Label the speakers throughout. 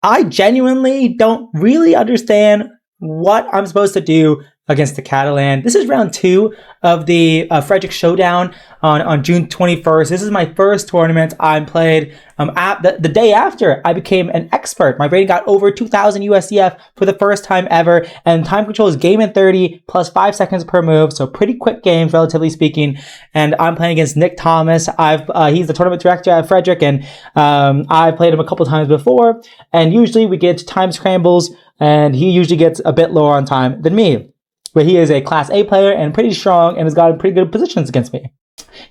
Speaker 1: I genuinely don't really understand what I'm supposed to do against the Catalan. This is round 2 of the Frederick Showdown on June 21st. This is my first tournament I played. The day after I became an expert. My rating got over 2,000 USCF for the first time ever, and time control is game in 30 plus 5 seconds per move, so pretty quick games, relatively speaking. And I'm playing against Nick Thomas. He's the tournament director at Frederick, and I've played him a couple times before, and usually we get time scrambles, and he usually gets a bit lower on time than me. But he is a Class A player and pretty strong and has got pretty good positions against me.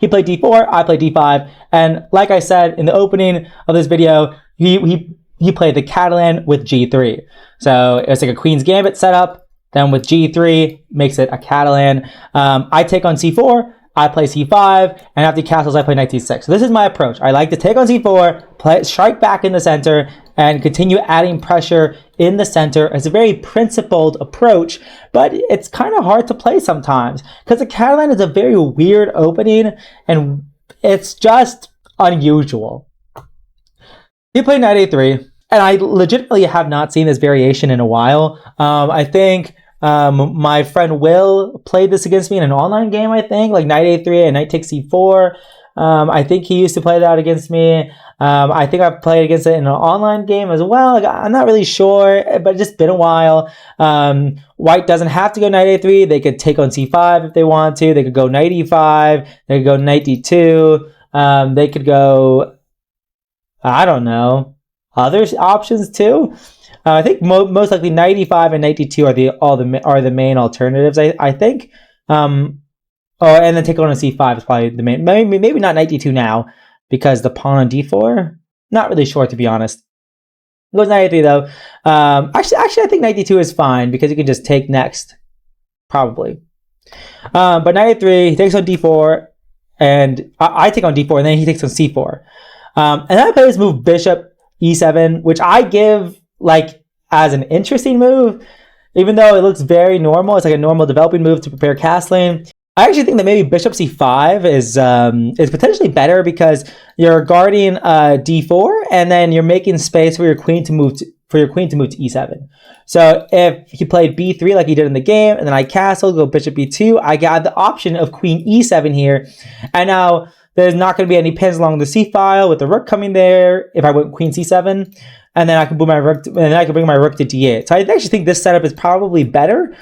Speaker 1: He played D4, I played D5, and like I said in the opening of this video, he played the Catalan with G3. So it's like a Queen's Gambit setup, then with G3 makes it a Catalan. I take on C4, I play C5, and after he castles, I play Knight C6. So this is my approach. I like to take on C4, strike back in the center, and continue adding pressure in the center. It's a very principled approach, but it's kind of hard to play sometimes because the Catalan is a very weird opening, and it's just unusual. He played Knight A3, and I legitimately have not seen this variation in a while. I think my friend Will played this against me in an online game, I think, like Knight A3 and Knight takes C4. I think he used to play that against me. I think I've played against it in an online game as well. Like, I'm not really sure, but it's just been a while. White doesn't have to go Knight A3. They could take on C5 if they want to. They could go Knight E5. They could go Knight D2. They could go, I don't know, other options too. I think most likely Knight E5 and Knight D2 are the main alternatives. I think. And then take on a C5 is probably the main. Maybe not Knight D2 now because the pawn on D4. Not really sure, to be honest. Goes Knight A3 though. Actually, I think Knight D2 is fine because you can just take next, probably. But Knight A3, he takes on D4, and I take on D4, and then he takes on C4. And then I play this move Bishop E7, which I give like as an interesting move, even though it looks very normal. It's like a normal developing move to prepare castling. I actually think that maybe Bishop C5 is potentially better because you're guarding D4 and then you're making space for your queen to move to E7. So if he played B3 like he did in the game, and then I castle, go Bishop B2, I got the option of Queen E7 here, and now there's not going to be any pins along the C file with the rook coming there. If I went Queen C7, and then I can move my rook, and then I can bring my rook to D8. So I actually think this setup is probably better.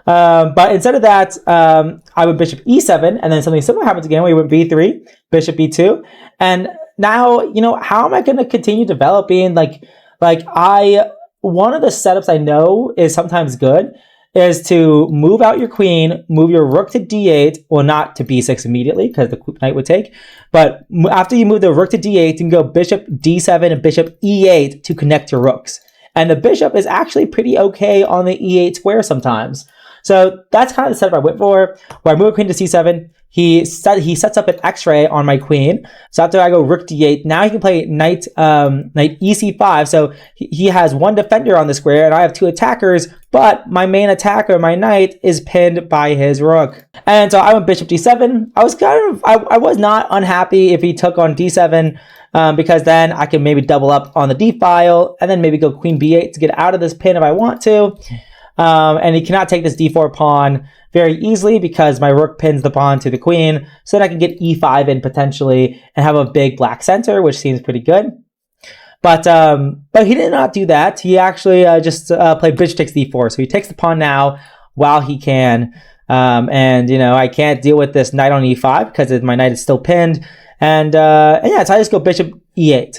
Speaker 1: But instead of that, I would Bishop E7, and then something similar happens again where you went B3, Bishop B2, and now, how am I going to continue developing? One of the setups I know is sometimes good is to move out your queen, move your rook to D8, well, not to B6 immediately because the knight would take, but after you move the rook to D8, you can go Bishop D7 and Bishop E8 to connect your rooks. And the bishop is actually pretty okay on the E8 square sometimes. So that's kind of the setup I went for, where I move a queen to C7. He sets up an X-ray on my queen. So after I go rook D8, now he can play knight EC5. So he has one defender on the square, and I have two attackers. But my main attacker, my knight, is pinned by his rook. And so I went Bishop D7. I was not unhappy if he took on D7. Because then I can maybe double up on the D file, and then maybe go Queen B8 to get out of this pin if I want to. And he cannot take this D4 pawn very easily because my rook pins the pawn to the queen, so that I can get E5 in potentially and have a big black center, which seems pretty good. But he did not do that. He actually just played bishop takes D4. So he takes the pawn now while he can. And I can't deal with this knight on E5 because my knight is still pinned. And yeah, so I just go Bishop E8,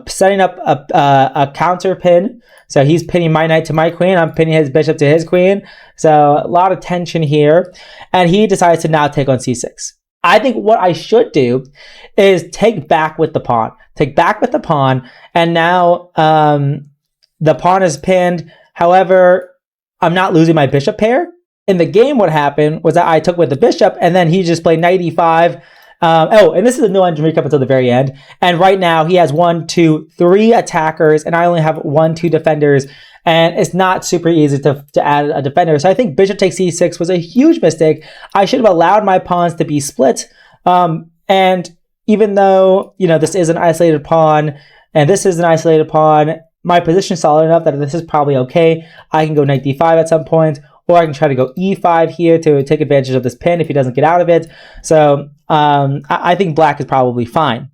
Speaker 1: setting up a counter pin. So he's pinning my knight to my queen. I'm pinning his bishop to his queen. So a lot of tension here. And he decides to now take on C6. I think what I should do is take back with the pawn. Take back with the pawn. And now the pawn is pinned. However, I'm not losing my bishop pair. In the game, what happened was that I took with the bishop, and then he just played knight E5. And this is a no engine recap until the very end. And right now he has 1, 2, 3 attackers, and I only have 1, 2 defenders. And it's not super easy to add a defender. So I think bishop takes c6 was a huge mistake. I should have allowed my pawns to be split. And even though, this is an isolated pawn, and this is an isolated pawn, my position is solid enough that this is probably okay. I can go knight d5 at some point, or I can try to go e5 here to take advantage of this pin if he doesn't get out of it. So I think black is probably fine.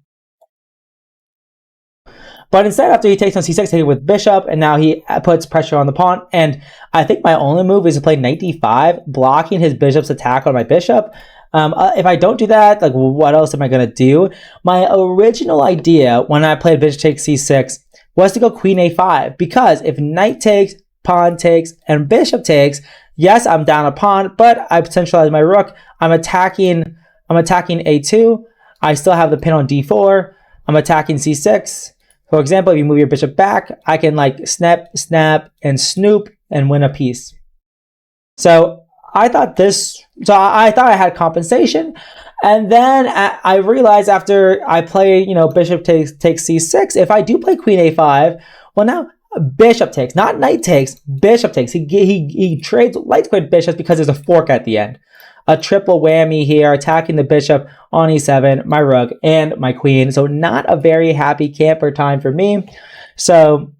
Speaker 1: But instead, after he takes on c6, he with bishop, and now he puts pressure on the pawn. And I think my only move is to play knight d5, blocking his bishop's attack on my bishop. If I don't do that, like, what else am I going to do? My original idea when I played bishop takes c6 was to go queen a5, because if knight takes, pawn takes, and bishop takes, yes, I'm down a pawn, but I centralize my rook. I'm attacking a2. I still have the pin on d4. I'm attacking c6. For example, if you move your bishop back, I can like snap, and snoop and win a piece. So I thought I had compensation. And then I realized after I play, bishop takes c6, if I do play queen a5, well, now bishop takes, not knight takes, bishop takes. He trades light squared bishops because there's a fork at the end. A triple whammy here, attacking the bishop on e7, my rook, and my queen. So not a very happy camper time for me. So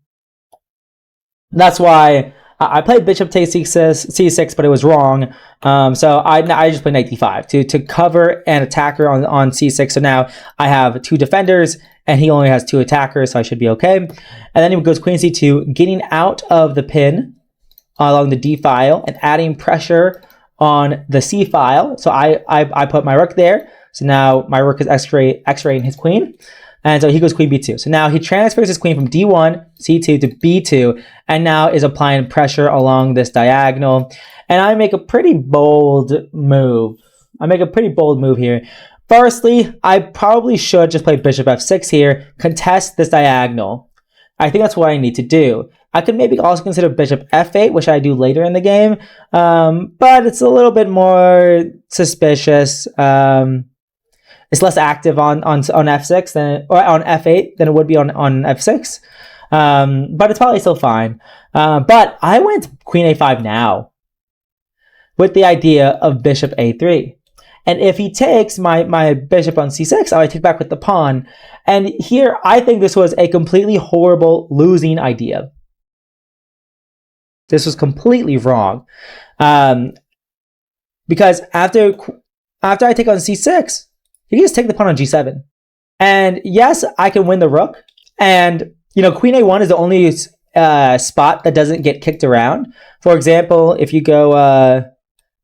Speaker 1: that's why I played bishop takes c6, but it was wrong. So I just played knight d5 to cover an attacker on c6. So now I have two defenders, and he only has two attackers, so I should be okay. And then he goes queen c2, getting out of the pin along the d file and adding pressure on the c file. So I put my rook there. So now my rook is x-raying his queen. And so he goes queen b2. So now he transfers his queen from d1, c2 to b2, and now is applying pressure along this diagonal. And I make a pretty bold move. Here. Firstly, I probably should just play bishop f6 here, contest this diagonal. I think that's what I need to do. I could maybe also consider bishop f8, which I do later in the game, but it's a little bit more suspicious. It's less active on f6 or on f8 than it would be on f6, but it's probably still fine. But I went queen a5 now with the idea of bishop a3. And if he takes my bishop on c6, I take back with the pawn. And here, I think this was a completely horrible losing idea. This was completely wrong. Because after I take on c6, he can just take the pawn on g7. And yes, I can win the rook. And, queen a1 is the only spot that doesn't get kicked around. For example, if you go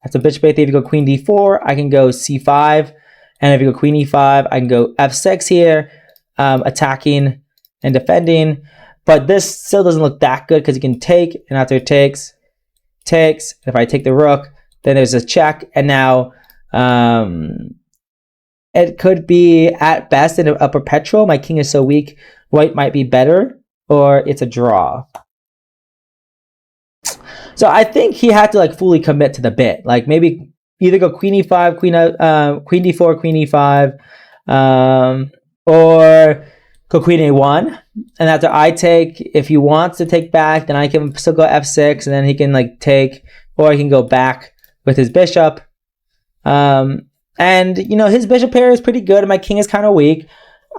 Speaker 1: after bishop a3, if you go queen d4, I can go c5. And if you go queen e5, I can go f6 here, attacking and defending. But this still doesn't look that good because you can take, and after it takes. If I take the rook, then there's a check, and now it could be at best in a perpetual. My king is so weak, white might be better, or it's a draw. So I think he had to fully commit to the bit. Maybe either go queen e5, queen d4, queen e5, or go queen a1. And after I take, if he wants to take back, then I can still go f6, and then he can take, or he can go back with his bishop. And his bishop pair is pretty good, and my king is kind of weak.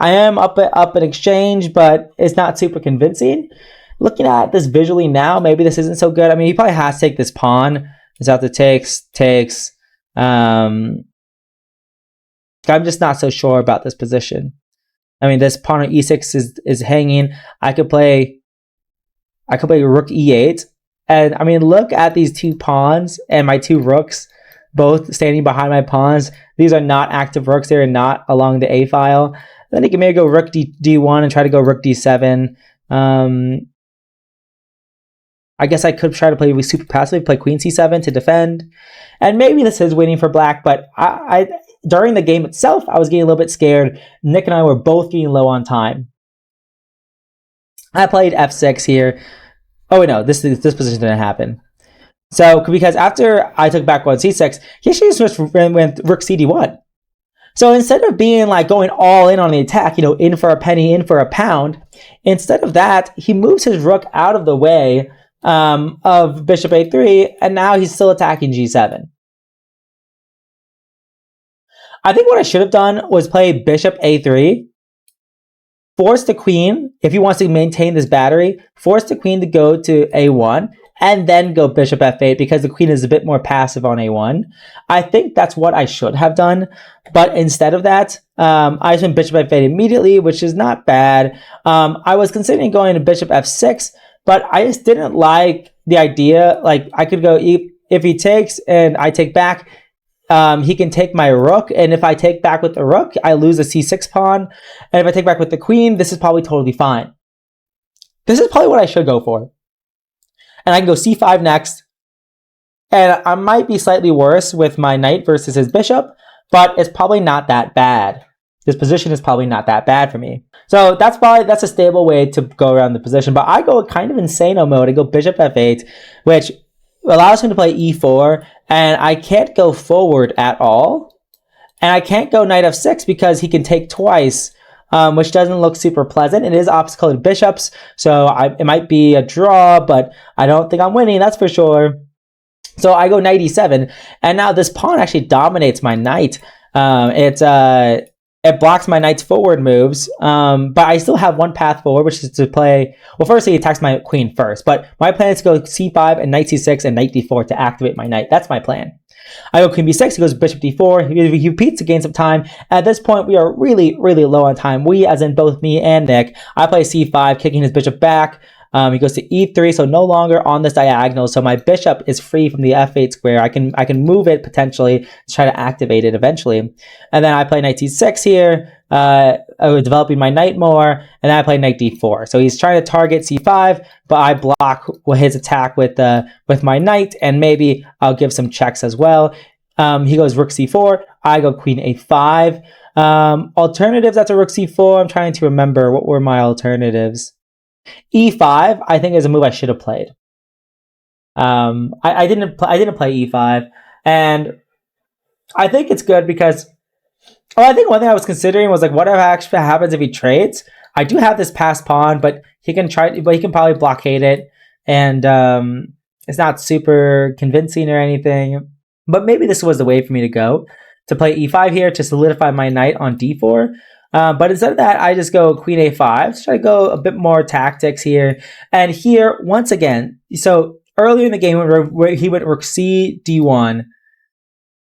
Speaker 1: I am up in exchange, but it's not super convincing. Looking at this visually now, maybe this isn't so good. I mean, he probably has to take this pawn. It's after takes. I'm just not so sure about this position. I mean, this pawn on e6 is hanging. I could play rook e8. And I mean, look at these two pawns and my two rooks both standing behind my pawns. These are not active rooks. They're not along the a file. Then he can maybe go rook d1 and try to go rook d7. I guess I could try to play super passively, play queen c7 to defend. And maybe this is waiting for black, but I during the game itself, I was getting a little bit scared. Nick and I were both getting low on time. I played f6 here. Oh, wait, no, this position didn't happen. So, because after I took back on c6, he actually just went rook cd1. So instead of being going all in on the attack, in for a penny, in for a pound, instead of that, he moves his rook out of the way of bishop a3, and now he's still attacking g7. I think what I should have done was play bishop a3 force the queen, if he wants to maintain this battery, force the queen to go to a1 and then go bishop f8 because the queen is a bit more passive on a1. I think that's what I should have done. But instead of that, I just went bishop f8 immediately, which is not bad. I was considering going to bishop f6, but I just didn't like the idea. Like, I could go, if he takes and I take back, he can take my rook, and if I take back with the rook, I lose a c6 pawn. And if I take back with the queen, this is probably totally fine. This is probably what I should go for. And I can go c5 next. And I might be slightly worse with my knight versus his bishop, but it's probably not that bad. This position is probably not that bad for me. So that's a stable way to go around the position. But I go kind of insano mode. I go bishop f8, which allows him to play e4, and I can't go forward at all. And I can't go knight f6 because he can take twice, which doesn't look super pleasant. It is opposite colored bishops, so it might be a draw, but I don't think I'm winning, that's for sure. So I go knight e7, and now this pawn actually dominates my knight. It blocks my knight's forward moves, but I still have one path forward, which is to play... Well, first he attacks my queen first, but my plan is to go c5 and knight c6 and knight d4 to activate my knight. That's my plan. I go queen b6, he goes bishop d4, he repeats to gain some time. At this point, we are really, really low on time. We, as in both me and Nick. I play c5, kicking his bishop back. He goes to e3, so no longer on this diagonal. So my bishop is free from the f8 square. I can move it potentially to try to activate it eventually. And then I play knight c6 here, developing my knight more. And then I play knight d4. So he's trying to target c5, but I block his attack with my knight, and maybe I'll give some checks as well. He goes rook c4. I go queen a5. Alternatives after rook c4. I'm trying to remember what were my alternatives. e5, I think, is a move I should have played. I didn't play e5, and I think it's good because I think one thing I was considering was like, what actually happens if he trades? I do have this passed pawn, but he can probably blockade it, and it's not super convincing or anything. But maybe this was the way for me to go, to play e5 here to solidify my knight on d4. But instead of that, I just go queen a5. So try to go a bit more tactics here. And here, once again, so earlier in the game where he went rook c, d1.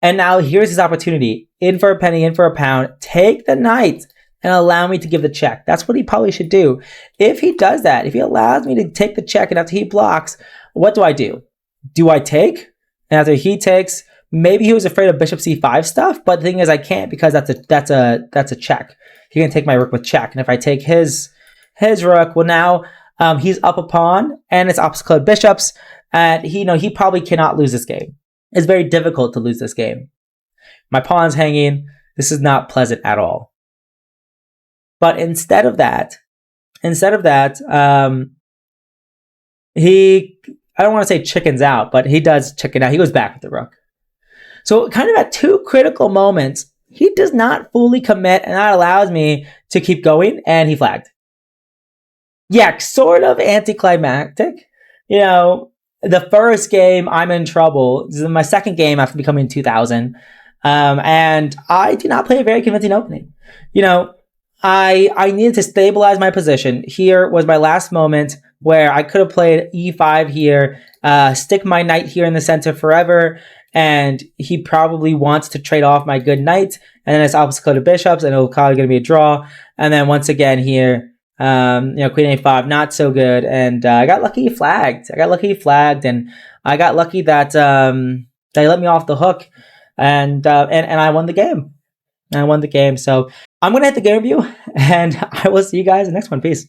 Speaker 1: And now here's his opportunity. In for a penny, in for a pound. Take the knight and allow me to give the check. That's what he probably should do. If he does that, if he allows me to take the check and after he blocks, what do? Do I take? And after he takes, maybe he was afraid of bishop c5 stuff, but the thing is I can't because that's a check. He can take my rook with check. And if I take his rook, well now he's up a pawn and it's opposite colored bishops, and he probably cannot lose this game. It's very difficult to lose this game. My pawn's hanging. This is not pleasant at all. But instead of that, he, I don't want to say chickens out, but he does chicken out. He goes back with the rook. So kind of at two critical moments, he does not fully commit, and that allows me to keep going, and he flagged. Yeah, sort of anticlimactic. The first game, I'm in trouble. This is my second game after becoming 2000. And I did not play a very convincing opening. I needed to stabilize my position. Here was my last moment where I could have played e5 here, stick my knight here in the center forever, and he probably wants to trade off my good knight, and then it's opposite colored bishops, and it'll probably going to be a draw. And then once again here, queen a5, not so good, and I got lucky he flagged. And I got lucky that they let me off the hook, and I won the game. So I'm going to hit the game review, and I will see you guys in the next one. Peace.